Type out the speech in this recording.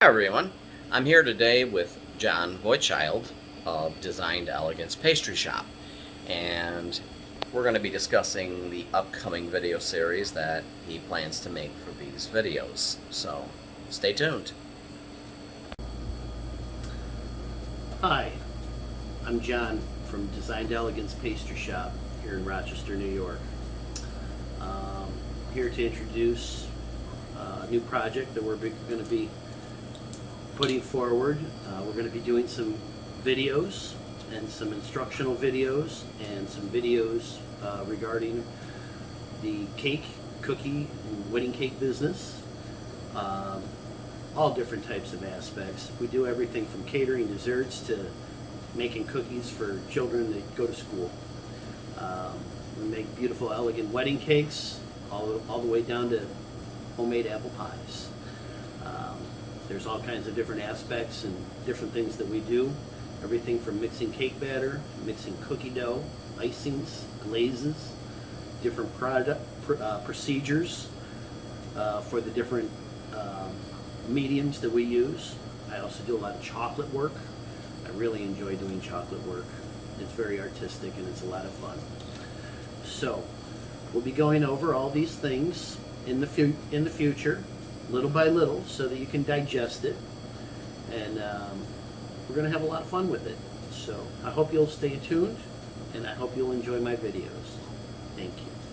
Hi everyone, I'm here today with Jon Voigtschild of Designed Elegance Pastry Shop, and we're going to be discussing the upcoming video series that he plans to make for these videos. So, stay tuned. Hi, I'm John from Designed Elegance Pastry Shop here in Rochester, New York. Here to introduce a new project that we're going to be putting forward. We're going to be doing some videos and some instructional videos and some videos regarding the cake, cookie, and wedding cake business. All different types of aspects. We do everything from catering desserts to making cookies for children that go to school. We make beautiful, elegant wedding cakes, all the way down to homemade apple pies. There's all kinds of different aspects and different things that we do. Everything from mixing cake batter, mixing cookie dough, icings, glazes, different procedures for the different mediums that we use. I also do a lot of chocolate work. I really enjoy doing chocolate work. It's very artistic and it's a lot of fun. So we'll be going over all these things in the future, little by little, so that you can digest it. And we're going to have a lot of fun with it. So I hope you'll stay tuned, and I hope you'll enjoy my videos. Thank you.